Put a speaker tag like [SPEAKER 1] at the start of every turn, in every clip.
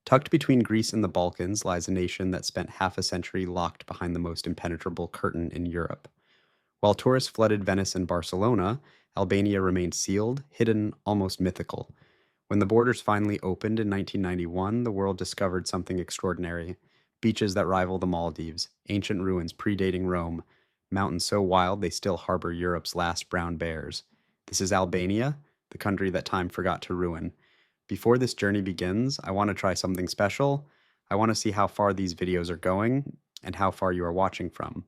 [SPEAKER 1] Tucked between Greece and the Balkans lies a nation that spent half a century locked behind the most impenetrable curtain in Europe. While tourists flooded Venice and Barcelona, Albania remained sealed, hidden, almost mythical. When the borders finally opened in 1991, the world discovered something extraordinary: beaches that rival the Maldives, ancient ruins predating Rome, mountains so wild they still harbor Europe's last brown bears. This is Albania, the country that time forgot to ruin. Before this journey begins, I want to try something special. I want to see how far these videos are going and how far you are watching from.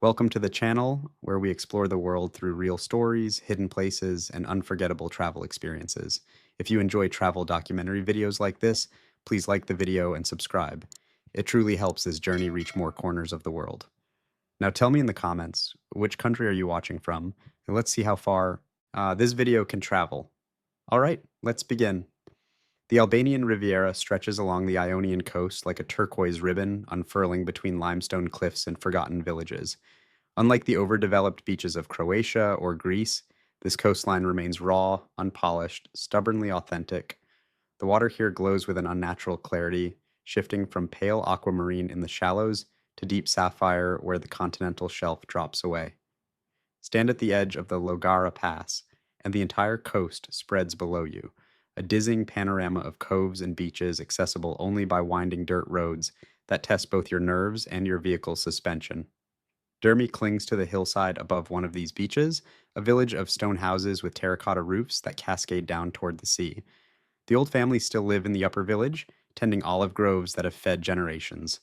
[SPEAKER 1] Welcome to the channel, where we explore the world through real stories, hidden places, and unforgettable travel experiences. If you enjoy travel documentary videos like this, please like the video and subscribe. It truly helps this journey reach more corners of the world. Now tell me in the comments, which country are you watching from? And let's see how far this video can travel. All right, let's begin. The Albanian Riviera stretches along the Ionian coast like a turquoise ribbon unfurling between limestone cliffs and forgotten villages. Unlike the overdeveloped beaches of Croatia or Greece, this coastline remains raw, unpolished, stubbornly authentic. The water here glows with an unnatural clarity, shifting from pale aquamarine in the shallows to deep sapphire where the continental shelf drops away. Stand at the edge of the Logara Pass, and the entire coast spreads below you, a dizzying panorama of coves and beaches accessible only by winding dirt roads that test both your nerves and your vehicle's suspension. Dermi clings to the hillside above one of these beaches, a village of stone houses with terracotta roofs that cascade down toward the sea. The old families still live in the upper village, tending olive groves that have fed generations.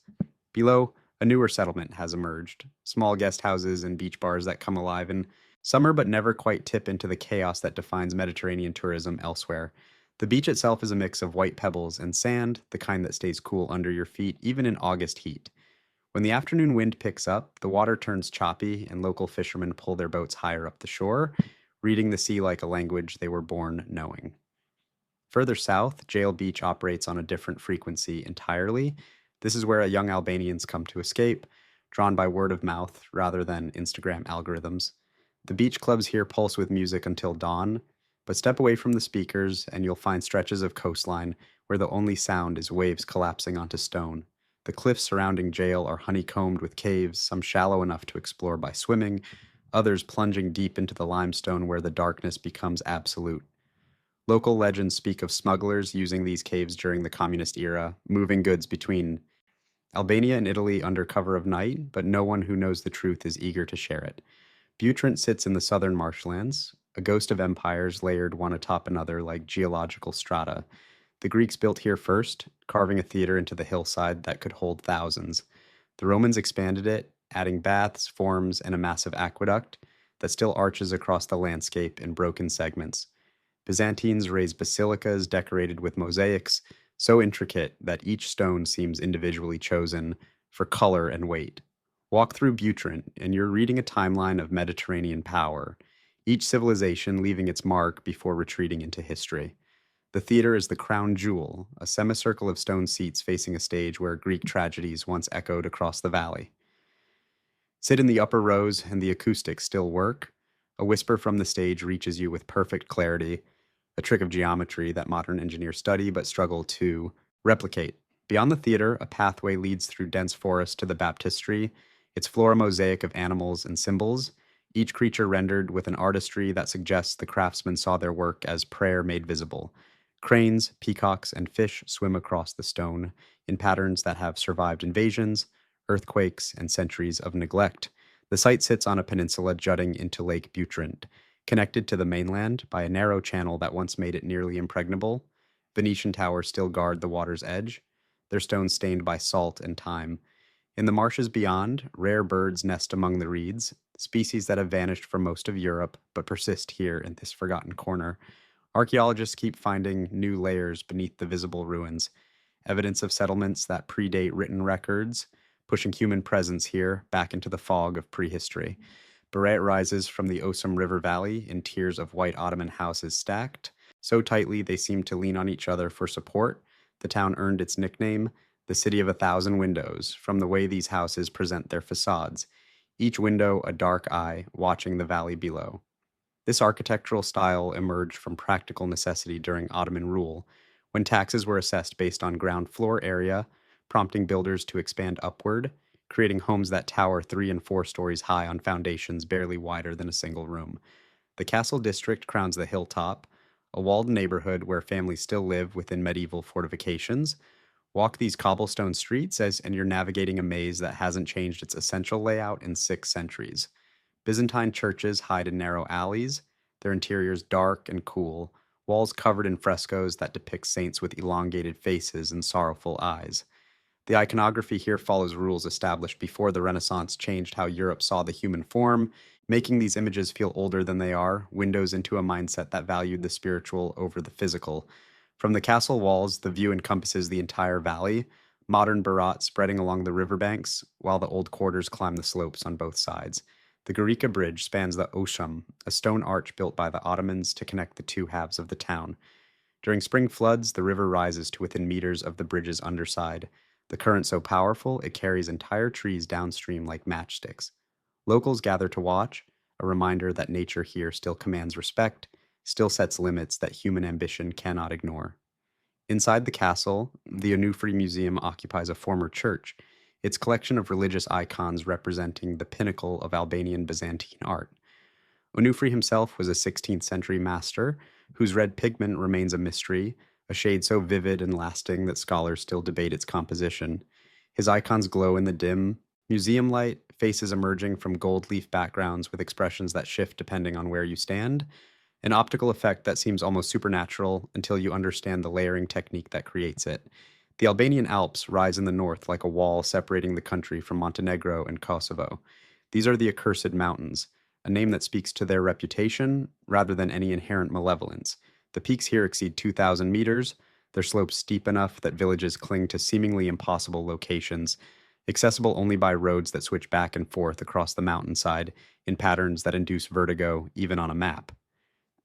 [SPEAKER 1] Below, a newer settlement has emerged, small guest houses and beach bars that come alive in summer but never quite tip into the chaos that defines Mediterranean tourism elsewhere. The beach itself is a mix of white pebbles and sand, the kind that stays cool under your feet even in August heat. When the afternoon wind picks up, the water turns choppy and local fishermen pull their boats higher up the shore, reading the sea like a language they were born knowing. Further south, Jail Beach operates on a different frequency entirely. This is where young Albanians come to escape, drawn by word of mouth rather than Instagram algorithms. The beach clubs here pulse with music until dawn, but step away from the speakers and you'll find stretches of coastline where the only sound is waves collapsing onto stone. The cliffs surrounding Jail are honeycombed with caves, some shallow enough to explore by swimming, others plunging deep into the limestone where the darkness becomes absolute. Local legends speak of smugglers using these caves during the communist era, moving goods between Albania and Italy under cover of night, but no one who knows the truth is eager to share it. Butrint sits in the southern marshlands, a ghost of empires layered one atop another like geological strata. The Greeks built here first, carving a theater into the hillside that could hold thousands. The Romans expanded it, adding baths, forms, and a massive aqueduct that still arches across the landscape in broken segments. Byzantines raised basilicas decorated with mosaics, so intricate that each stone seems individually chosen for color and weight. Walk through Butrint, and you're reading a timeline of Mediterranean power, each civilization leaving its mark before retreating into history. The theater is the crown jewel, a semicircle of stone seats facing a stage where Greek tragedies once echoed across the valley. Sit in the upper rows, and the acoustics still work. A whisper from the stage reaches you with perfect clarity, a trick of geometry that modern engineers study but struggle to replicate. Beyond the theater, a pathway leads through dense forest to the baptistry, its floor a mosaic of animals and symbols, each creature rendered with an artistry that suggests the craftsmen saw their work as prayer made visible. Cranes, peacocks, and fish swim across the stone in patterns that have survived invasions, earthquakes, and centuries of neglect. The site sits on a peninsula jutting into Lake Butrint, connected to the mainland by a narrow channel that once made it nearly impregnable. Venetian towers still guard the water's edge, their stones stained by salt and time. In the marshes beyond, rare birds nest among the reeds, species that have vanished from most of Europe but persist here in this forgotten corner. Archaeologists keep finding new layers beneath the visible ruins, evidence of settlements that predate written records, pushing human presence here back into the fog of prehistory. Berat rises from the Vjosa River valley in tiers of white Ottoman houses stacked, so tightly they seem to lean on each other for support. The town earned its nickname, the City of a Thousand Windows, from the way these houses present their facades, each window a dark eye watching the valley below. This architectural style emerged from practical necessity during Ottoman rule, when taxes were assessed based on ground floor area, prompting builders to expand upward, creating homes that tower 3 and 4 stories high on foundations barely wider than a single room. The castle district crowns the hilltop, a walled neighborhood where families still live within medieval fortifications. Walk these cobblestone streets and you're navigating a maze that hasn't changed its essential layout in 6 centuries. Byzantine churches hide in narrow alleys, their interiors dark and cool, walls covered in frescoes that depict saints with elongated faces and sorrowful eyes. The iconography here follows rules established before the Renaissance changed how Europe saw the human form, making these images feel older than they are, windows into a mindset that valued the spiritual over the physical. From the castle walls, the view encompasses the entire valley, modern Berat spreading along the riverbanks, while the old quarters climb the slopes on both sides. The Gjirokastër Bridge spans the Osham, a stone arch built by the Ottomans to connect the two halves of the town. During spring floods, the river rises to within meters of the bridge's underside. The current so powerful, it carries entire trees downstream like matchsticks. Locals gather to watch, a reminder that nature here still commands respect, still sets limits that human ambition cannot ignore. Inside the castle, the Onufri Museum occupies a former church, its collection of religious icons representing the pinnacle of Albanian Byzantine art. Onufri himself was a 16th century master whose red pigment remains a mystery, a shade so vivid and lasting that scholars still debate its composition. His icons glow in the dim museum light, faces emerging from gold leaf backgrounds with expressions that shift depending on where you stand, an optical effect that seems almost supernatural until you understand the layering technique that creates it. The Albanian Alps rise in the north like a wall separating the country from Montenegro and Kosovo. These are the accursed mountains, a name that speaks to their reputation rather than any inherent malevolence. The peaks here exceed 2,000 meters, their slopes steep enough that villages cling to seemingly impossible locations, accessible only by roads that switch back and forth across the mountainside in patterns that induce vertigo even on a map.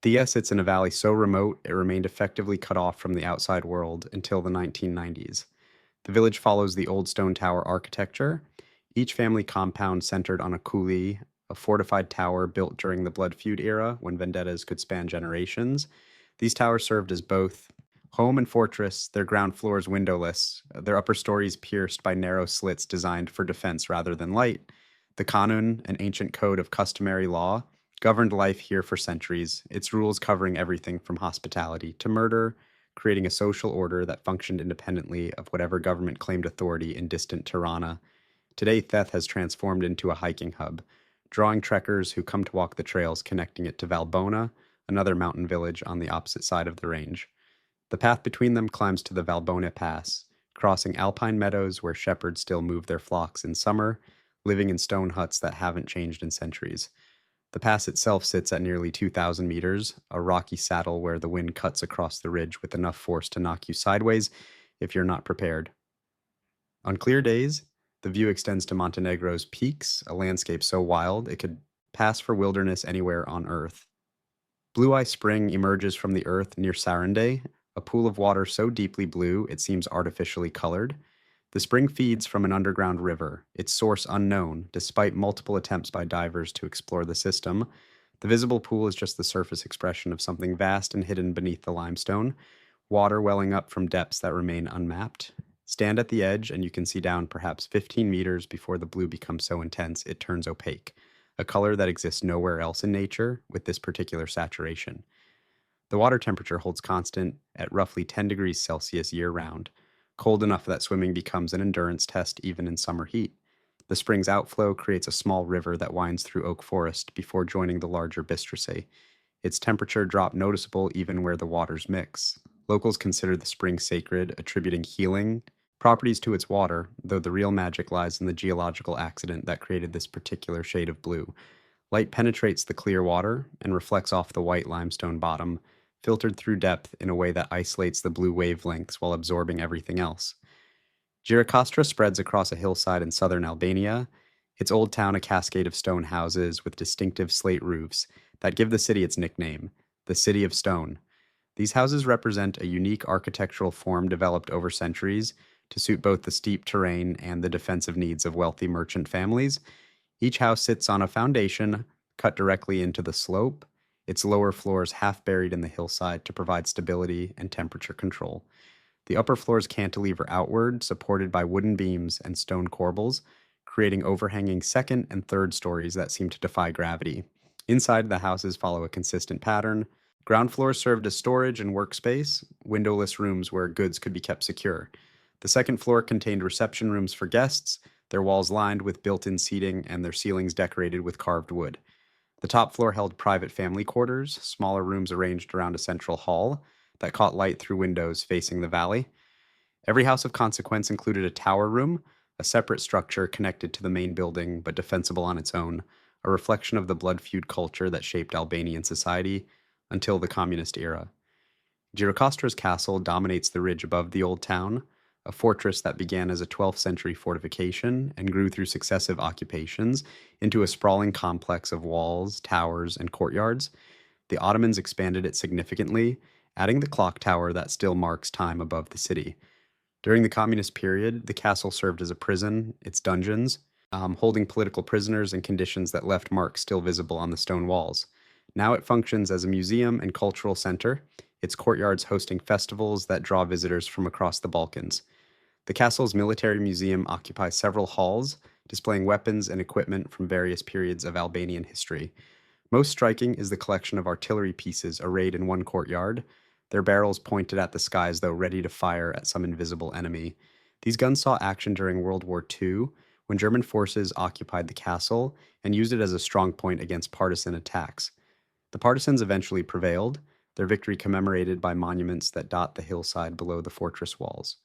[SPEAKER 1] Thea sits in a valley so remote it remained effectively cut off from the outside world until the 1990s. The village follows the old stone tower architecture, each family compound centered on a coulee, a fortified tower built during the Blood Feud era when vendettas could span generations. These towers served as both home and fortress, their ground floors windowless, their upper stories pierced by narrow slits designed for defense rather than light. The Kanun, an ancient code of customary law, governed life here for centuries, its rules covering everything from hospitality to murder, creating a social order that functioned independently of whatever government claimed authority in distant Tirana. Today, Theth has transformed into a hiking hub, drawing trekkers who come to walk the trails connecting it to Valbona, another mountain village on the opposite side of the range. The path between them climbs to the Valbona Pass, crossing alpine meadows where shepherds still move their flocks in summer, living in stone huts that haven't changed in centuries. The pass itself sits at nearly 2,000 meters, a rocky saddle where the wind cuts across the ridge with enough force to knock you sideways if you're not prepared. On clear days, the view extends to Montenegro's peaks, a landscape so wild it could pass for wilderness anywhere on Earth. Blue Eye Spring emerges from the earth near Sarandë, a pool of water so deeply blue it seems artificially colored. The spring feeds from an underground river, its source unknown, despite multiple attempts by divers to explore the system. The visible pool is just the surface expression of something vast and hidden beneath the limestone, water welling up from depths that remain unmapped. Stand at the edge and you can see down perhaps 15 meters before the blue becomes so intense it turns opaque, a color that exists nowhere else in nature with this particular saturation. The water temperature holds constant at roughly 10 degrees Celsius year-round, cold enough that swimming becomes an endurance test even in summer heat. The spring's outflow creates a small river that winds through oak forest before joining the larger Bistrice. Its temperature drops noticeable even where the waters mix. Locals consider the spring sacred, attributing healing properties to its water, though the real magic lies in the geological accident that created this particular shade of blue. Light penetrates the clear water and reflects off the white limestone bottom, filtered through depth in a way that isolates the blue wavelengths while absorbing everything else. Gjirokastër spreads across a hillside in southern Albania, its old town a cascade of stone houses with distinctive slate roofs that give the city its nickname, the City of Stone. These houses represent a unique architectural form developed over centuries to suit both the steep terrain and the defensive needs of wealthy merchant families. Each house sits on a foundation cut directly into the slope, its lower floors half buried in the hillside to provide stability and temperature control. The upper floors cantilever outward, supported by wooden beams and stone corbels, creating overhanging second and third stories that seem to defy gravity. Inside, the houses follow a consistent pattern. Ground floors served as storage and workspace, windowless rooms where goods could be kept secure. The second floor contained reception rooms for guests, their walls lined with built-in seating and their ceilings decorated with carved wood. The top floor held private family quarters, smaller rooms arranged around a central hall that caught light through windows facing the valley. Every house of consequence included a tower room, a separate structure connected to the main building but defensible on its own, a reflection of the blood feud culture that shaped Albanian society until the communist era. Gjirokastër's castle dominates the ridge above the old town, a fortress that began as a 12th century fortification and grew through successive occupations into a sprawling complex of walls, towers, and courtyards. The Ottomans expanded it significantly, adding the clock tower that still marks time above the city. During the communist period, the castle served as a prison, its dungeons, holding political prisoners in conditions that left marks still visible on the stone walls. Now it functions as a museum and cultural center, its courtyards hosting festivals that draw visitors from across the Balkans. The castle's military museum occupies several halls, displaying weapons and equipment from various periods of Albanian history. Most striking is the collection of artillery pieces arrayed in one courtyard, their barrels pointed at the sky as though ready to fire at some invisible enemy. These guns saw action during World War II, when German forces occupied the castle and used it as a strong point against partisan attacks. The partisans eventually prevailed, their victory commemorated by monuments that dot the hillside below the fortress walls.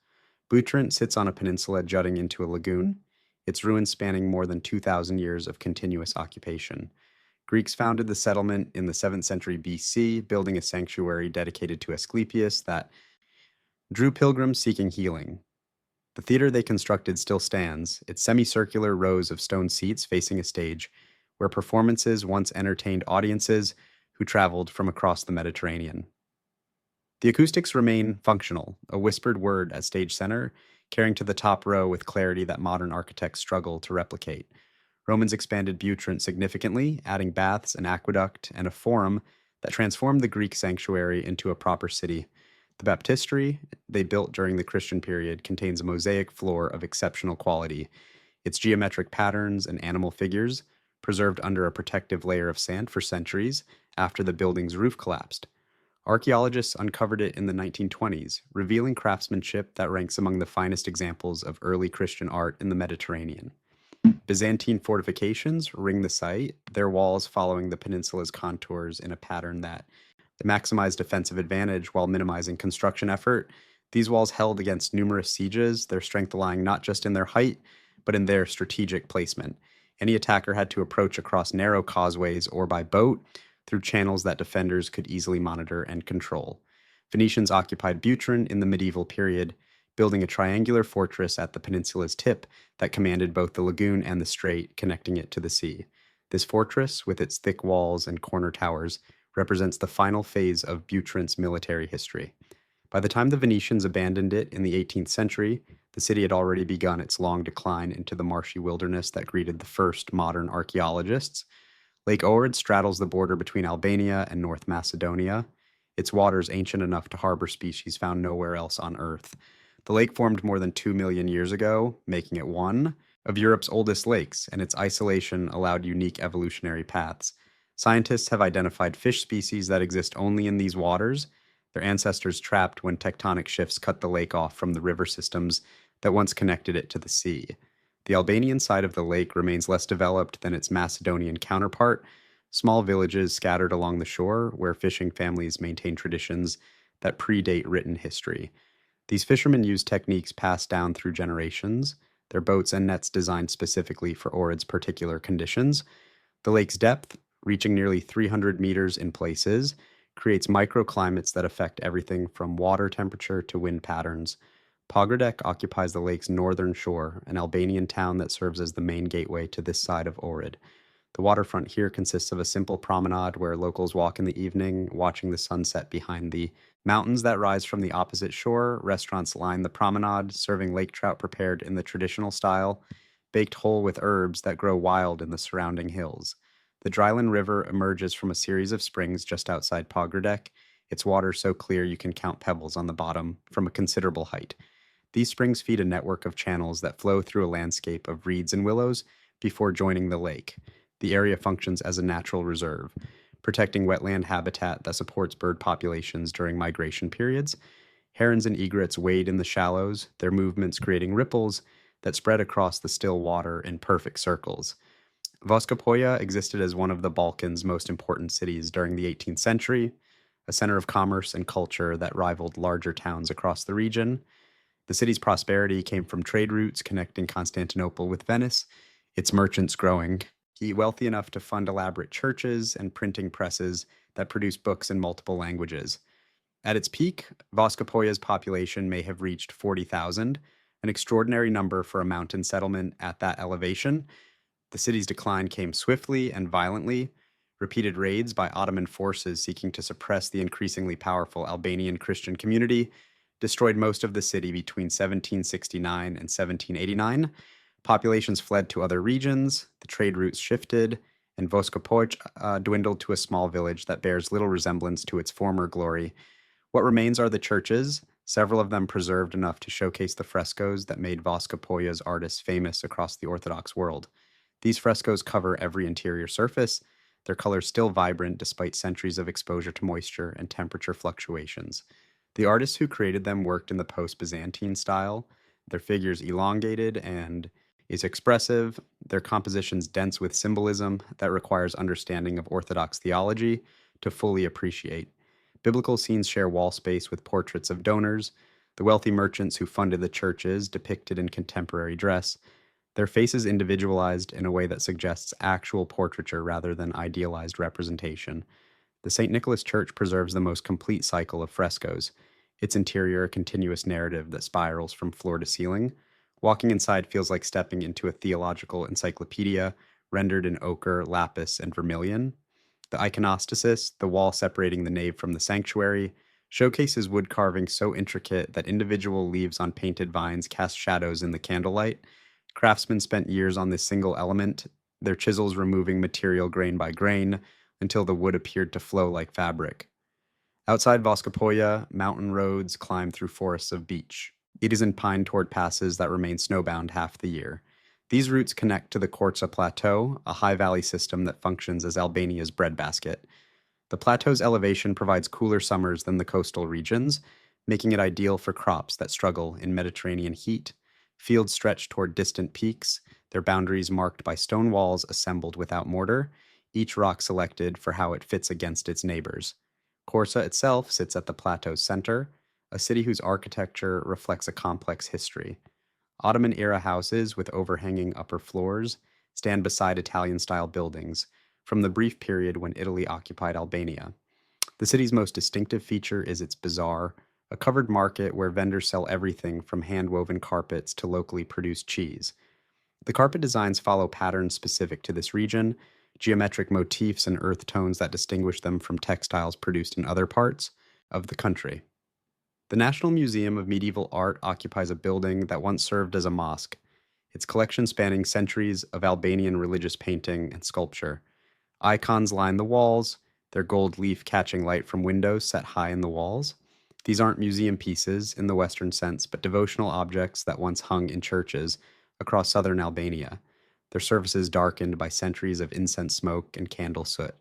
[SPEAKER 1] Butrint sits on a peninsula jutting into a lagoon, its ruins spanning more than 2,000 years of continuous occupation. Greeks founded the settlement in the 7th century BC, building a sanctuary dedicated to Asclepius that drew pilgrims seeking healing. The theater they constructed still stands, its semicircular rows of stone seats facing a stage, where performances once entertained audiences who traveled from across the Mediterranean. The acoustics remain functional, a whispered word at stage center, carrying to the top row with clarity that modern architects struggle to replicate. Romans expanded Butrint significantly, adding baths, an aqueduct, and a forum that transformed the Greek sanctuary into a proper city. The baptistery they built during the Christian period contains a mosaic floor of exceptional quality, its geometric patterns and animal figures preserved under a protective layer of sand for centuries after the building's roof collapsed. Archaeologists uncovered it in the 1920s, revealing craftsmanship that ranks among the finest examples of early Christian art in the Mediterranean. Byzantine fortifications ring the site, their walls following the peninsula's contours in a pattern that maximized defensive advantage while minimizing construction effort. These walls held against numerous sieges, their strength lying not just in their height, but in their strategic placement. Any attacker had to approach across narrow causeways or by boat through channels that defenders could easily monitor and control. Venetians occupied Butrint in the medieval period, building a triangular fortress at the peninsula's tip that commanded both the lagoon and the strait, connecting it to the sea. This fortress, with its thick walls and corner towers, represents the final phase of Butrint's military history. By the time the Venetians abandoned it in the 18th century, the city had already begun its long decline into the marshy wilderness that greeted the first modern archaeologists. Lake Ohrid straddles the border between Albania and North Macedonia, its waters ancient enough to harbor species found nowhere else on Earth. The lake formed more than 2 million years ago, making it one of Europe's oldest lakes, and its isolation allowed unique evolutionary paths. Scientists have identified fish species that exist only in these waters, their ancestors trapped when tectonic shifts cut the lake off from the river systems that once connected it to the sea. The Albanian side of the lake remains less developed than its Macedonian counterpart, small villages scattered along the shore where fishing families maintain traditions that predate written history. These fishermen use techniques passed down through generations, their boats and nets designed specifically for Ohrid's particular conditions. The lake's depth, reaching nearly 300 meters in places, creates microclimates that affect everything from water temperature to wind patterns. Pogradec occupies the lake's northern shore, an Albanian town that serves as the main gateway to this side of Ohrid. The waterfront here consists of a simple promenade where locals walk in the evening, watching the sunset behind the mountains that rise from the opposite shore. Restaurants line the promenade, serving lake trout prepared in the traditional style, baked whole with herbs that grow wild in the surrounding hills. The dryland river emerges from a series of springs just outside Pogradec, its water so clear you can count pebbles on the bottom from a considerable height. These springs feed a network of channels that flow through a landscape of reeds and willows before joining the lake. The area functions as a natural reserve, protecting wetland habitat that supports bird populations during migration periods. Herons and egrets wade in the shallows, their movements creating ripples that spread across the still water in perfect circles. Voskopoja existed as one of the Balkans' most important cities during the 18th century, a center of commerce and culture that rivaled larger towns across the region. The city's prosperity came from trade routes connecting Constantinople with Venice, its merchants growing wealthy enough to fund elaborate churches and printing presses that produced books in multiple languages. At its peak, Voskopoja's population may have reached 40,000, an extraordinary number for a mountain settlement at that elevation. The city's decline came swiftly and violently. Repeated raids by Ottoman forces seeking to suppress the increasingly powerful Albanian Christian community destroyed most of the city between 1769 and 1789. Populations fled to other regions, the trade routes shifted, and Voskopoja dwindled to a small village that bears little resemblance to its former glory. What remains are the churches, several of them preserved enough to showcase the frescoes that made Voskopoja's artists famous across the Orthodox world. These frescoes cover every interior surface, their colors still vibrant despite centuries of exposure to moisture and temperature fluctuations. The artists who created them worked in the post-Byzantine style, their figures elongated and is expressive, their compositions dense with symbolism that requires understanding of Orthodox theology to fully appreciate. Biblical scenes share wall space with portraits of donors, the wealthy merchants who funded the churches depicted in contemporary dress, their faces individualized in a way that suggests actual portraiture rather than idealized representation. The St. Nicholas Church preserves the most complete cycle of frescoes, its interior a continuous narrative that spirals from floor to ceiling. Walking inside feels like stepping into a theological encyclopedia rendered in ochre, lapis, and vermilion. The iconostasis, the wall separating the nave from the sanctuary, showcases wood carving so intricate that individual leaves on painted vines cast shadows in the candlelight. Craftsmen spent years on this single element, their chisels removing material grain by grain until the wood appeared to flow like fabric. Outside Voskopoja, mountain roads climb through forests of beech. It is in pine-tored passes that remain snowbound half the year. These routes connect to the Korçë plateau, a high valley system that functions as Albania's breadbasket. The plateau's elevation provides cooler summers than the coastal regions, making it ideal for crops that struggle in Mediterranean heat. Fields stretch toward distant peaks, their boundaries marked by stone walls assembled without mortar, each rock selected for how it fits against its neighbors. Korçë itself sits at the plateau's center, a city whose architecture reflects a complex history. Ottoman-era houses with overhanging upper floors stand beside Italian-style buildings from the brief period when Italy occupied Albania. The city's most distinctive feature is its bazaar, a covered market where vendors sell everything from hand-woven carpets to locally produced cheese. The carpet designs follow patterns specific to this region, geometric motifs and earth tones that distinguish them from textiles produced in other parts of the country. The National Museum of Medieval Art occupies a building that once served as a mosque, its collection spanning centuries of Albanian religious painting and sculpture. Icons line the walls, their gold leaf catching light from windows set high in the walls. These aren't museum pieces in the Western sense, but devotional objects that once hung in churches across southern Albania, their surfaces darkened by centuries of incense smoke and candle soot.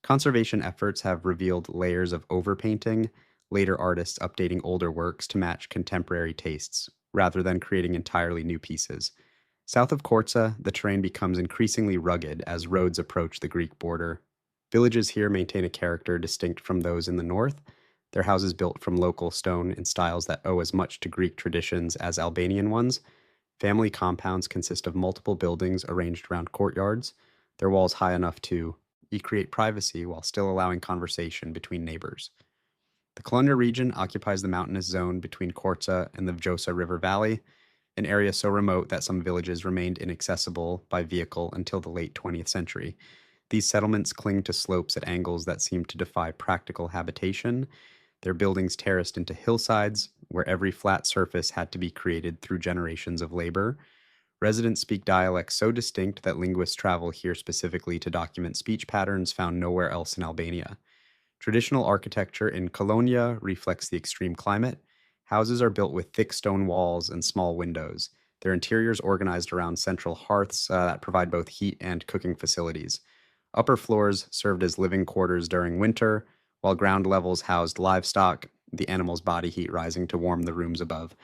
[SPEAKER 1] Conservation efforts have revealed layers of overpainting, later artists updating older works to match contemporary tastes, rather than creating entirely new pieces. South of Korçë, the terrain becomes increasingly rugged as roads approach the Greek border. Villages here maintain a character distinct from those in the north, their houses built from local stone in styles that owe as much to Greek traditions as Albanian ones. Family compounds consist of multiple buildings arranged around courtyards, their walls high enough to create privacy while still allowing conversation between neighbors. The Kolonjë region occupies the mountainous zone between Korçë and the Vjosa River Valley, an area so remote that some villages remained inaccessible by vehicle until the late 20th century. These settlements cling to slopes at angles that seem to defy practical habitation, their buildings terraced into hillsides where every flat surface had to be created through generations of labor. Residents speak dialects so distinct that linguists travel here specifically to document speech patterns found nowhere else in Albania. Traditional architecture in Kolonjë reflects the extreme climate. Houses are built with thick stone walls and small windows. Their interiors organized around central hearths that provide both heat and cooking facilities. Upper floors served as living quarters during winter, while ground levels housed livestock, the animals' body heat rising to warm the rooms above.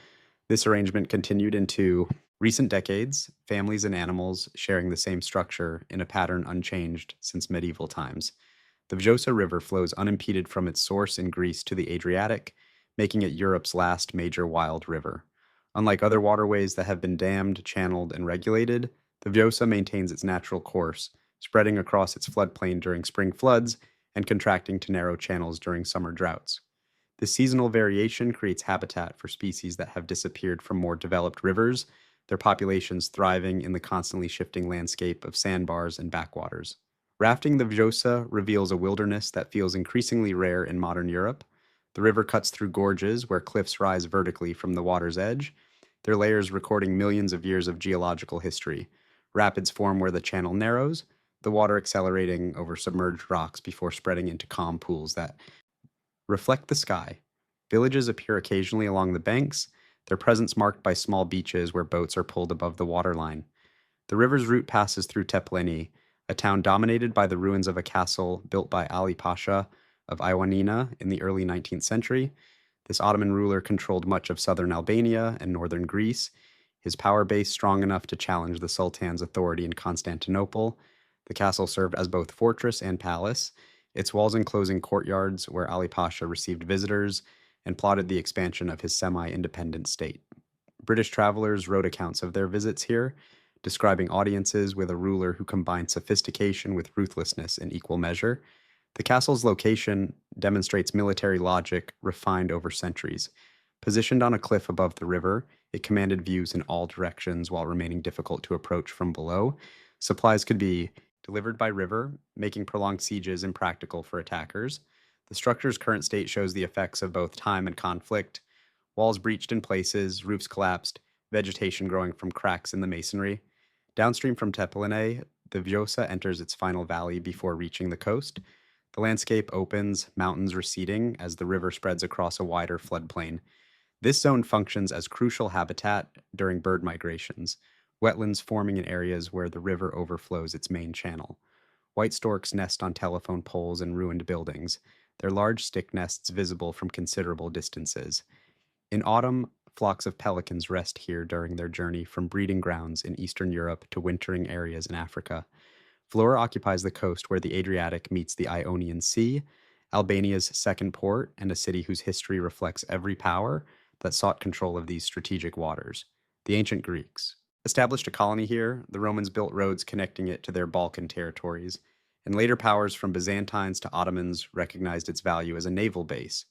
[SPEAKER 1] This arrangement continued into recent decades, families and animals sharing the same structure in a pattern unchanged since medieval times. The Vjosa River flows unimpeded from its source in Greece to the Adriatic, making it Europe's last major wild river. Unlike other waterways that have been dammed, channeled, and regulated, the Vjosa maintains its natural course, spreading across its floodplain during spring floods and contracting to narrow channels during summer droughts. This seasonal variation creates habitat for species that have disappeared from more developed rivers, their populations thriving in the constantly shifting landscape of sandbars and backwaters. Rafting the Vjosa reveals a wilderness that feels increasingly rare in modern Europe. The river cuts through gorges where cliffs rise vertically from the water's edge, their layers recording millions of years of geological history. Rapids form where the channel narrows, the water accelerating over submerged rocks before spreading into calm pools that reflect the sky. Villages appear occasionally along the banks, their presence marked by small beaches where boats are pulled above the waterline. The river's route passes through Tepleni, a town dominated by the ruins of a castle built by Ali Pasha of Ioannina in the early 19th century. This Ottoman ruler controlled much of southern Albania and northern Greece, his power base strong enough to challenge the Sultan's authority in Constantinople. The castle served as both fortress and palace, its walls enclosing courtyards where Ali Pasha received visitors and plotted the expansion of his semi-independent state. British travelers wrote accounts of their visits here, describing audiences with a ruler who combined sophistication with ruthlessness in equal measure. The castle's location demonstrates military logic refined over centuries. Positioned on a cliff above the river, it commanded views in all directions while remaining difficult to approach from below. Supplies could be delivered by river, making prolonged sieges impractical for attackers. The structure's current state shows the effects of both time and conflict. Walls breached in places, roofs collapsed, vegetation growing from cracks in the masonry. Downstream from Teplene, the Vjosa enters its final valley before reaching the coast. The landscape opens, mountains receding as the river spreads across a wider floodplain. This zone functions as crucial habitat during bird migrations, wetlands forming in areas where the river overflows its main channel. White storks nest on telephone poles and ruined buildings, their large stick nests visible from considerable distances. In autumn, flocks of pelicans rest here during their journey from breeding grounds in Eastern Europe to wintering areas in Africa. Vlorë occupies the coast where the Adriatic meets the Ionian Sea, Albania's second port, and a city whose history reflects every power that sought control of these strategic waters. The ancient Greeks established a colony here. The Romans built roads connecting it to their Balkan territories, and later powers from Byzantines to Ottomans recognized its value as a naval base.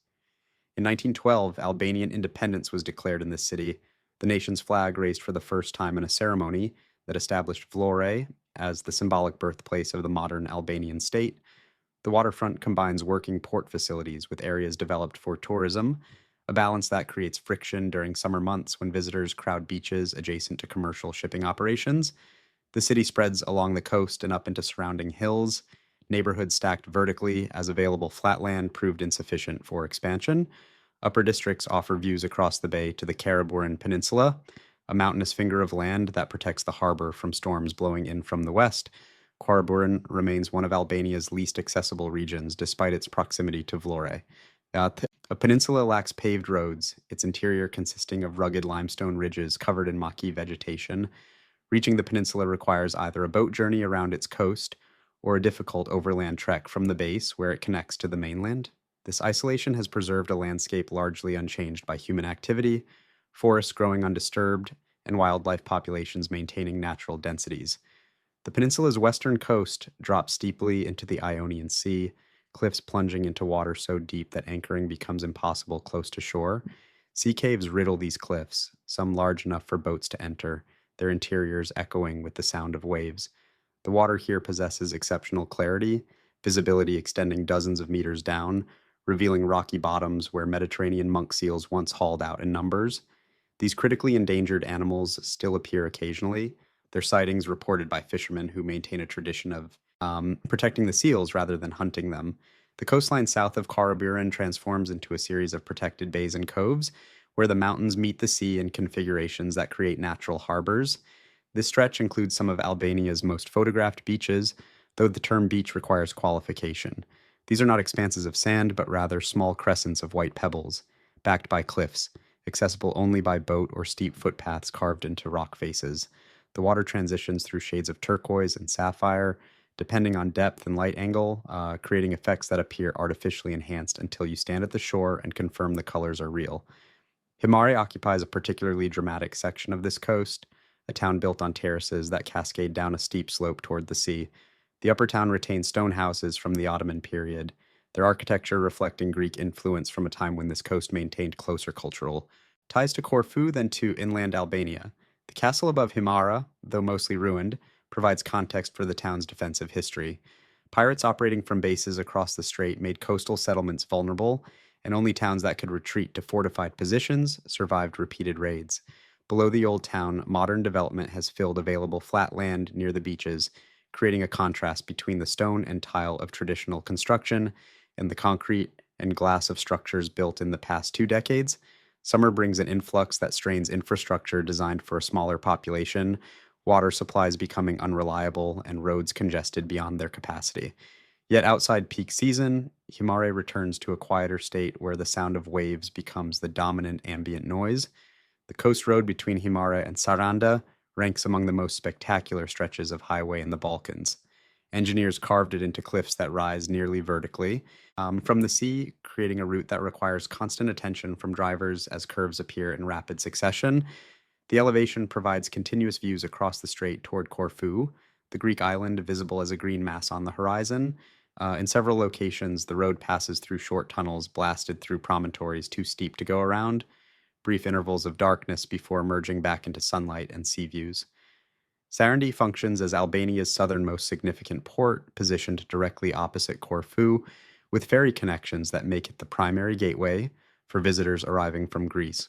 [SPEAKER 1] In 1912, Albanian independence was declared in this city, the nation's flag raised for the first time in a ceremony that established Vlorë as the symbolic birthplace of the modern Albanian state. The waterfront combines working port facilities with areas developed for tourism, a balance that creates friction during summer months when visitors crowd beaches adjacent to commercial shipping operations. The city spreads along the coast and up into surrounding hills, neighborhoods stacked vertically as available flatland proved insufficient for expansion. Upper districts offer views across the bay to the Karaburun Peninsula, a mountainous finger of land that protects the harbor from storms blowing in from the west. Karaburun remains one of Albania's least accessible regions despite its proximity to Vlorë. A peninsula lacks paved roads, its interior consisting of rugged limestone ridges covered in maquis vegetation. Reaching the peninsula requires either a boat journey around its coast or a difficult overland trek from the base where it connects to the mainland. This isolation has preserved a landscape largely unchanged by human activity, forests growing undisturbed, and wildlife populations maintaining natural densities. The peninsula's western coast drops steeply into the Ionian Sea, cliffs plunging into water so deep that anchoring becomes impossible close to shore. Sea caves riddle these cliffs, some large enough for boats to enter, their interiors echoing with the sound of waves. The water here possesses exceptional clarity, visibility extending dozens of meters down, revealing rocky bottoms where Mediterranean monk seals once hauled out in numbers. These critically endangered animals still appear occasionally, their sightings reported by fishermen who maintain a tradition of protecting the seals rather than hunting them. The coastline south of Karaburun transforms into a series of protected bays and coves, where the mountains meet the sea in configurations that create natural harbors. This stretch includes some of Albania's most photographed beaches, though the term beach requires qualification. These are not expanses of sand, but rather small crescents of white pebbles, backed by cliffs, accessible only by boat or steep footpaths carved into rock faces. The water transitions through shades of turquoise and sapphire, depending on depth and light angle, creating effects that appear artificially enhanced until you stand at the shore and confirm the colors are real. Himarë occupies a particularly dramatic section of this coast, a town built on terraces that cascade down a steep slope toward the sea. The upper town retains stone houses from the Ottoman period, their architecture reflecting Greek influence from a time when this coast maintained closer cultural ties to Corfu than to inland Albania. The castle above Himarë, though mostly ruined, provides context for the town's defensive history. Pirates operating from bases across the strait made coastal settlements vulnerable, and only towns that could retreat to fortified positions survived repeated raids. Below the old town, modern development has filled available flat land near the beaches, creating a contrast between the stone and tile of traditional construction and the concrete and glass of structures built in the past 2 decades. Summer brings an influx that strains infrastructure designed for a smaller population, water supplies becoming unreliable, and roads congested beyond their capacity. Yet outside peak season, Himarë returns to a quieter state where the sound of waves becomes the dominant ambient noise. The coast road between Himarë and Sarandë ranks among the most spectacular stretches of highway in the Balkans. Engineers carved it into cliffs that rise nearly vertically from the sea, creating a route that requires constant attention from drivers as curves appear in rapid succession. The elevation provides continuous views across the strait toward Corfu, the Greek island visible as a green mass on the horizon. In several locations, the road passes through short tunnels blasted through promontories too steep to go around, brief intervals of darkness before merging back into sunlight and sea views. Sarandë functions as Albania's southernmost significant port, positioned directly opposite Corfu, with ferry connections that make it the primary gateway for visitors arriving from Greece.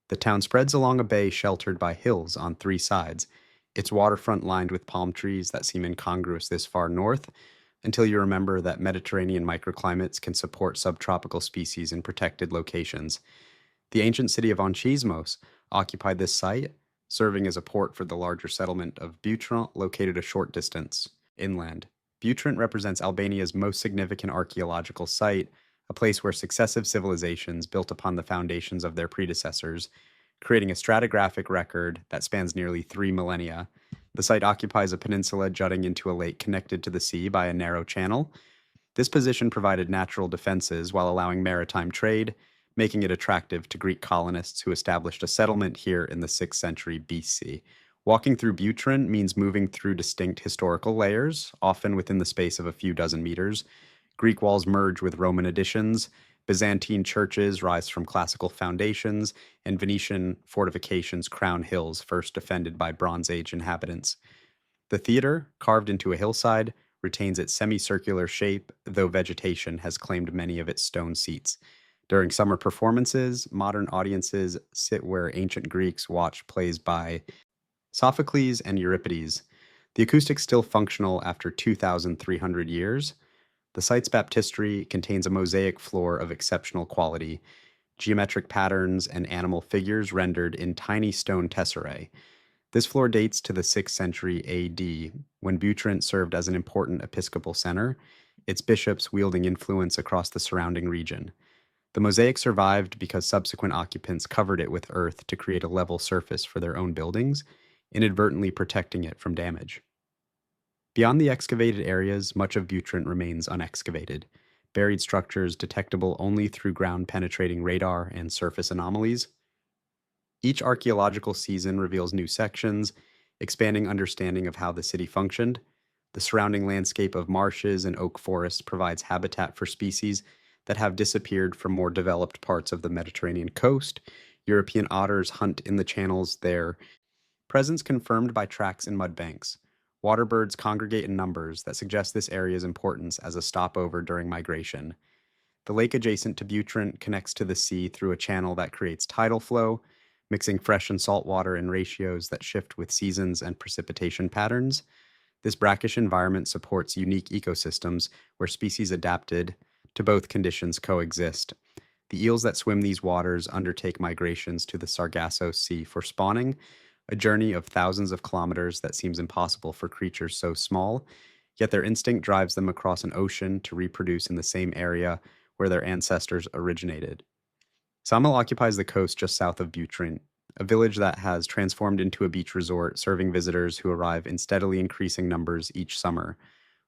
[SPEAKER 1] The town spreads along a bay sheltered by hills on 3 sides, its waterfront lined with palm trees that seem incongruous this far north, until you remember that Mediterranean microclimates can support subtropical species in protected locations. The ancient city of Onchismos occupied this site, serving as a port for the larger settlement of Butrint, located a short distance inland. Butrint represents Albania's most significant archaeological site, a place where successive civilizations built upon the foundations of their predecessors, creating a stratigraphic record that spans nearly 3 millennia. The site occupies a peninsula jutting into a lake connected to the sea by a narrow channel. This position provided natural defenses while allowing maritime trade, making it attractive to Greek colonists who established a settlement here in the 6th century BC. Walking through Butrint means moving through distinct historical layers, often within the space of a few dozen meters. Greek walls merge with Roman additions, Byzantine churches rise from classical foundations, and Venetian fortifications crown hills first defended by Bronze Age inhabitants. The theater, carved into a hillside, retains its semicircular shape, though vegetation has claimed many of its stone seats. During summer performances, modern audiences sit where ancient Greeks watch plays by Sophocles and Euripides. The acoustics still functional after 2,300 years. The site's baptistry contains a mosaic floor of exceptional quality, geometric patterns and animal figures rendered in tiny stone tesserae. This floor dates to the 6th century AD, when Butrint served as an important episcopal center, its bishops wielding influence across the surrounding region. The mosaic survived because subsequent occupants covered it with earth to create a level surface for their own buildings, inadvertently protecting it from damage. Beyond the excavated areas, much of Butrint remains unexcavated, buried structures detectable only through ground-penetrating radar and surface anomalies. Each archaeological season reveals new sections, expanding understanding of how the city functioned. The surrounding landscape of marshes and oak forests provides habitat for species that have disappeared from more developed parts of the Mediterranean coast. European otters hunt in the channels, their presence confirmed by tracks in mudbanks. Waterbirds congregate in numbers that suggest this area's importance as a stopover during migration. The lake adjacent to Butrint connects to the sea through a channel that creates tidal flow, mixing fresh and salt water in ratios that shift with seasons and precipitation patterns. This brackish environment supports unique ecosystems where species adapted to both conditions coexist. The eels that swim these waters undertake migrations to the Sargasso Sea for spawning, a journey of thousands of kilometers that seems impossible for creatures so small, yet their instinct drives them across an ocean to reproduce in the same area where their ancestors originated. Samal occupies the coast just south of Butrint, a village that has transformed into a beach resort, serving visitors who arrive in steadily increasing numbers each summer.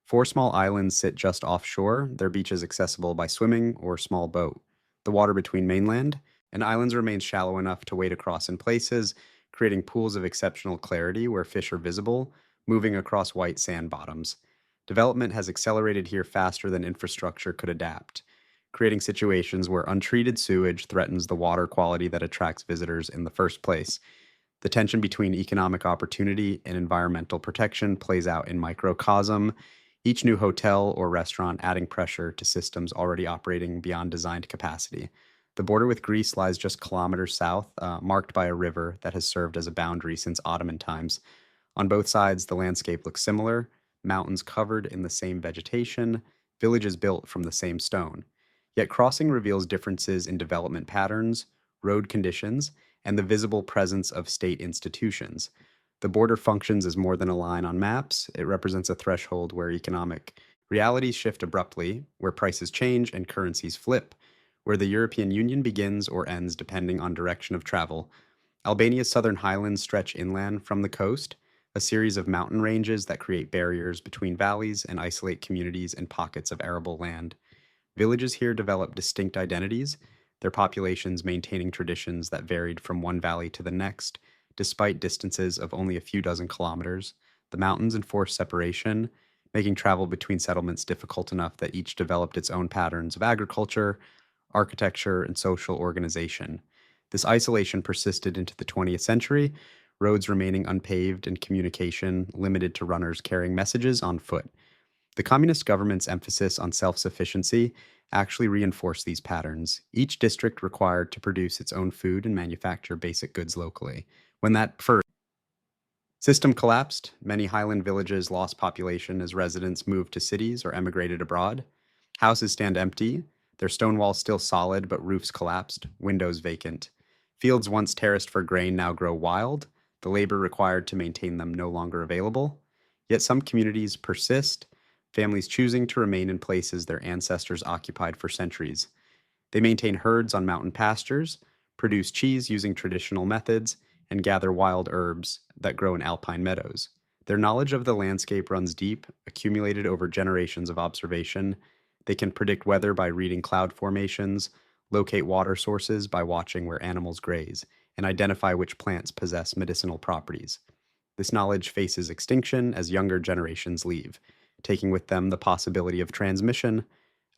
[SPEAKER 1] Four small islands sit just offshore, their beaches accessible by swimming or small boat. The water between mainland and islands remains shallow enough to wade across in places, creating pools of exceptional clarity where fish are visible, moving across white sand bottoms. Development has accelerated here faster than infrastructure could adapt, creating situations where untreated sewage threatens the water quality that attracts visitors in the first place. The tension between economic opportunity and environmental protection plays out in microcosm, each new hotel or restaurant adding pressure to systems already operating beyond designed capacity. The border with Greece lies just kilometers south, marked by a river that has served as a boundary since Ottoman times. On both sides, the landscape looks similar: mountains covered in the same vegetation, villages built from the same stone. Yet crossing reveals differences in development patterns, road conditions, and the visible presence of state institutions. The border functions as more than a line on maps. It represents a threshold where economic realities shift abruptly, where prices change and currencies flip, where the European Union begins or ends depending on direction of travel. Albania's southern highlands stretch inland from the coast, a series of mountain ranges that create barriers between valleys and isolate communities in pockets of arable land. Villages here developed distinct identities, their populations maintaining traditions that varied from one valley to the next, despite distances of only a few dozen kilometers. The mountains enforced separation, making travel between settlements difficult enough that each developed its own patterns of agriculture, architecture, and social organization. This isolation persisted into the 20th century, roads remaining unpaved and communication limited to runners carrying messages on foot. The communist government's emphasis on self-sufficiency actually reinforced these patterns, each district required to produce its own food and manufacture basic goods locally. When that first system collapsed, many highland villages lost population as residents moved to cities or emigrated abroad. Houses stand empty, their stone walls still solid but roofs collapsed, windows vacant. Fields once terraced for grain now grow wild, the labor required to maintain them no longer available. Yet some communities persist, families choosing to remain in places their ancestors occupied for centuries. They maintain herds on mountain pastures, produce cheese using traditional methods, and gather wild herbs that grow in alpine meadows. Their knowledge of the landscape runs deep, accumulated over generations of observation. They can predict weather by reading cloud formations, locate water sources by watching where animals graze, and identify which plants possess medicinal properties. This knowledge faces extinction as younger generations leave, taking with them the possibility of transmission.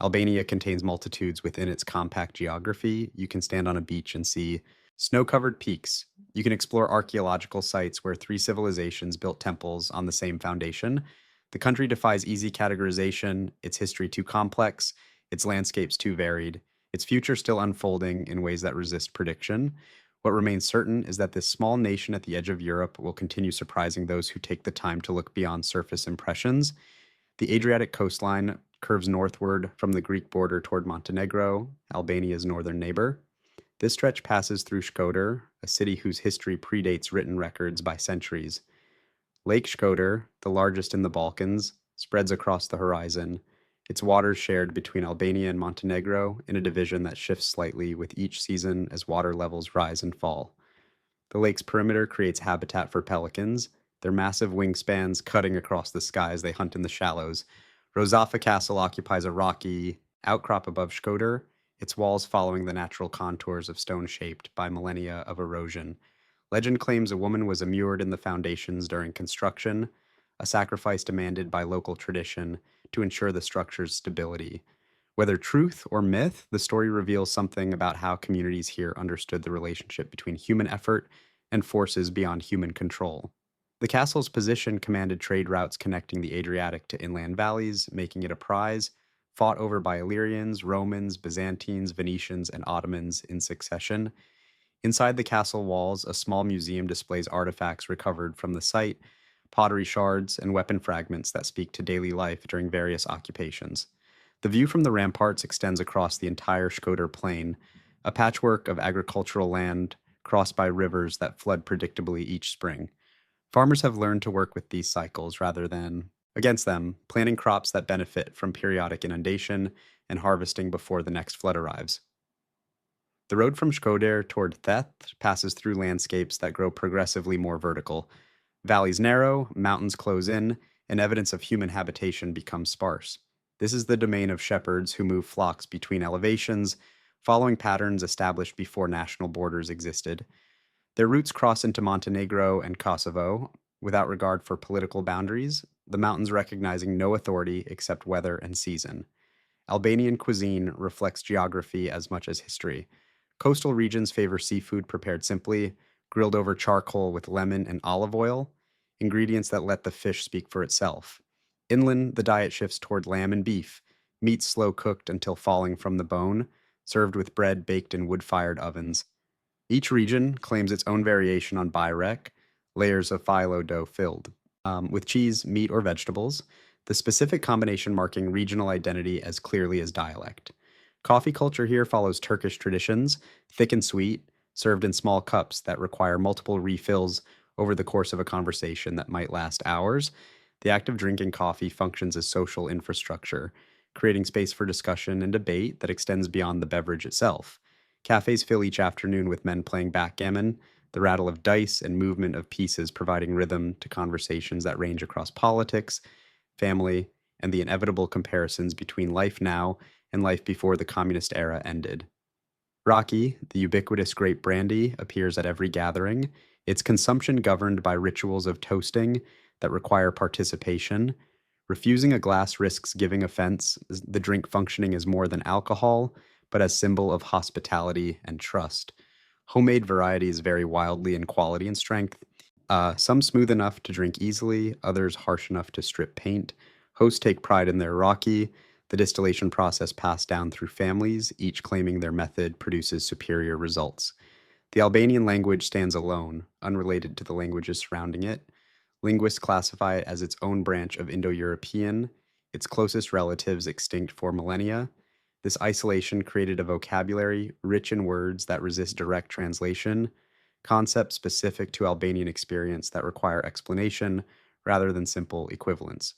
[SPEAKER 1] Albania contains multitudes within its compact geography. You can stand on a beach and see snow-covered peaks. You can explore archaeological sites where three civilizations built temples on the same foundation. The country defies easy categorization, its history too complex, its landscapes too varied, its future still unfolding in ways that resist prediction. What remains certain is that this small nation at the edge of Europe will continue surprising those who take the time to look beyond surface impressions. The Adriatic coastline curves northward from the Greek border toward Montenegro, Albania's northern neighbor. This stretch passes through Shkodër, a city whose history predates written records by centuries. Lake Shkodër, the largest in the Balkans, spreads across the horizon, its waters shared between Albania and Montenegro in a division that shifts slightly with each season as water levels rise and fall. The lake's perimeter creates habitat for pelicans, their massive wingspans cutting across the sky as they hunt in the shallows. Rozafa Castle occupies a rocky outcrop above Shkodër, its walls following the natural contours of stone shaped by millennia of erosion. Legend claims a woman was immured in the foundations during construction, a sacrifice demanded by local tradition to ensure the structure's stability. Whether truth or myth, the story reveals something about how communities here understood the relationship between human effort and forces beyond human control. The castle's position commanded trade routes connecting the Adriatic to inland valleys, making it a prize, fought over by Illyrians, Romans, Byzantines, Venetians, and Ottomans in succession. Inside the castle walls, a small museum displays artifacts recovered from the site, pottery shards, and weapon fragments that speak to daily life during various occupations. The view from the ramparts extends across the entire Shkodër plain, a patchwork of agricultural land crossed by rivers that flood predictably each spring. Farmers have learned to work with these cycles rather than against them, planting crops that benefit from periodic inundation and harvesting before the next flood arrives. The road from Shkodër toward Theth passes through landscapes that grow progressively more vertical. Valleys narrow, mountains close in, and evidence of human habitation becomes sparse. This is the domain of shepherds who move flocks between elevations, following patterns established before national borders existed. Their routes cross into Montenegro and Kosovo without regard for political boundaries, the mountains recognizing no authority except weather and season. Albanian cuisine reflects geography as much as history. Coastal regions favor seafood prepared simply, grilled over charcoal with lemon and olive oil, ingredients that let the fish speak for itself. Inland, the diet shifts toward lamb and beef, meat slow cooked until falling from the bone, served with bread baked in wood fired ovens. Each region claims its own variation on byrek, layers of phyllo dough filled, with cheese, meat, or vegetables, the specific combination marking regional identity as clearly as dialect. Coffee culture here follows Turkish traditions, thick and sweet, served in small cups that require multiple refills over the course of a conversation that might last hours. The act of drinking coffee functions as social infrastructure, creating space for discussion and debate that extends beyond the beverage itself. Cafes fill each afternoon with men playing backgammon, the rattle of dice and movement of pieces providing rhythm to conversations that range across politics, family, and the inevitable comparisons between life now and life before the communist era ended. Raki, the ubiquitous grape brandy, appears at every gathering, its consumption governed by rituals of toasting that require participation. Refusing a glass risks giving offense, the drink functioning as more than alcohol, but as symbol of hospitality and trust. Homemade varieties vary wildly in quality and strength. Some smooth enough to drink easily, others harsh enough to strip paint. Hosts take pride in their Raki, the distillation process passed down through families, each claiming their method produces superior results. The Albanian language stands alone, unrelated to the languages surrounding it. Linguists classify it as its own branch of Indo-European, its closest relatives extinct for millennia. This isolation created a vocabulary rich in words that resist direct translation, concepts specific to Albanian experience that require explanation rather than simple equivalence.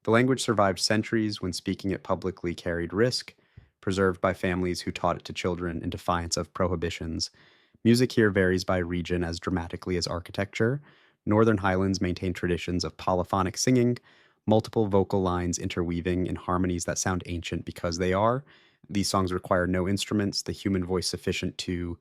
[SPEAKER 1] The language survived centuries when speaking it publicly carried risk, preserved by families who taught it to children in defiance of prohibitions. Music here varies by region as dramatically as architecture. Northern Highlands maintain traditions of polyphonic singing, multiple vocal lines interweaving in harmonies that sound ancient because they are. These songs require no instruments, the human voice sufficient to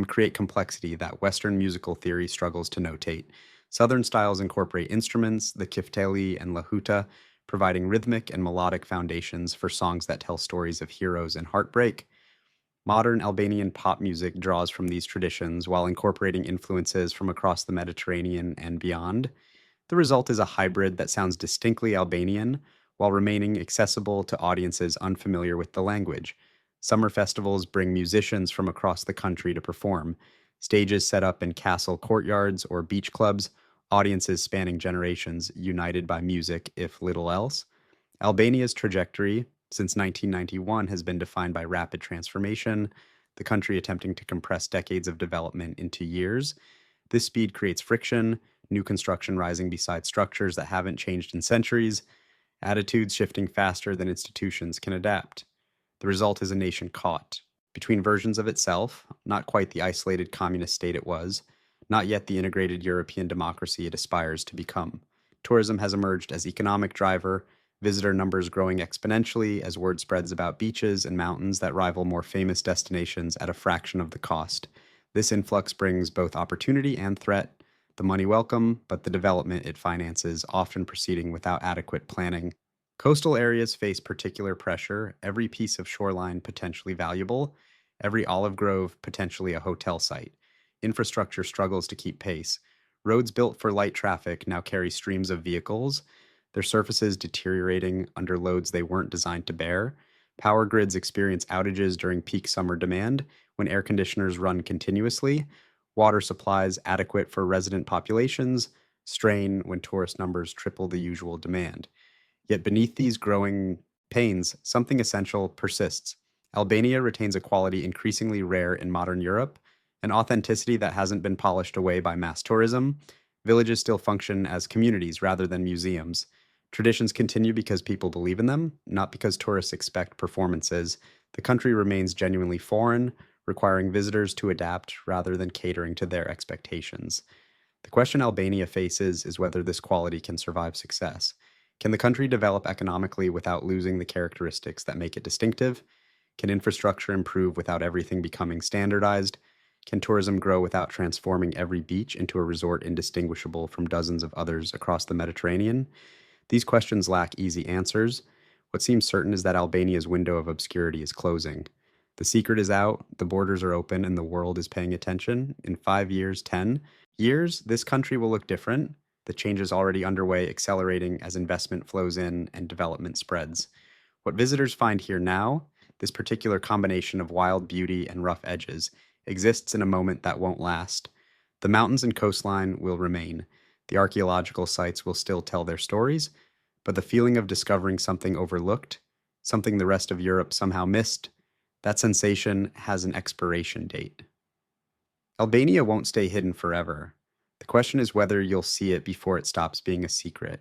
[SPEAKER 1] create complexity that Western musical theory struggles to notate. Southern styles incorporate instruments, the kifteli and lahuta, providing rhythmic and melodic foundations for songs that tell stories of heroes and heartbreak. Modern Albanian pop music draws from these traditions while incorporating influences from across the Mediterranean and beyond. The result is a hybrid that sounds distinctly Albanian while remaining accessible to audiences unfamiliar with the language. Summer festivals bring musicians from across the country to perform. Stages set up in castle courtyards or beach clubs, audiences spanning generations united by music, if little else. Albania's trajectory since 1991 has been defined by rapid transformation, the country attempting to compress decades of development into years. This speed creates friction, new construction rising beside structures that haven't changed in centuries, attitudes shifting faster than institutions can adapt. The result is a nation caught between versions of itself, not quite the isolated communist state it was, not yet the integrated European democracy it aspires to become. Tourism has emerged as economic driver, visitor numbers growing exponentially as word spreads about beaches and mountains that rival more famous destinations at a fraction of the cost. This influx brings both opportunity and threat, the money welcome, but the development it finances often proceeding without adequate planning. Coastal areas face particular pressure, every piece of shoreline potentially valuable, every olive grove potentially a hotel site. Infrastructure struggles to keep pace. Roads built for light traffic now carry streams of vehicles, their surfaces deteriorating under loads they weren't designed to bear. Power grids experience outages during peak summer demand when air conditioners run continuously, water supplies adequate for resident populations strain when tourist numbers triple the usual demand. Yet beneath these growing pains, something essential persists. Albania retains a quality increasingly rare in modern Europe, an authenticity that hasn't been polished away by mass tourism. Villages still function as communities rather than museums. Traditions continue because people believe in them, not because tourists expect performances. The country remains genuinely foreign, requiring visitors to adapt rather than catering to their expectations. The question Albania faces is whether this quality can survive success. Can the country develop economically without losing the characteristics that make it distinctive? Can infrastructure improve without everything becoming standardized? Can tourism grow without transforming every beach into a resort indistinguishable from dozens of others across the Mediterranean? These questions lack easy answers. What seems certain is that Albania's window of obscurity is closing. The secret is out, the borders are open, and the world is paying attention. In 5 years, 10 years, this country will look different. The change is already underway, accelerating as investment flows in and development spreads. What visitors find here now, this particular combination of wild beauty and rough edges, exists in a moment that won't last. The mountains and coastline will remain. The archaeological sites will still tell their stories, but the feeling of discovering something overlooked, something the rest of Europe somehow missed, that sensation has an expiration date. Albania won't stay hidden forever. The question is whether you'll see it before it stops being a secret.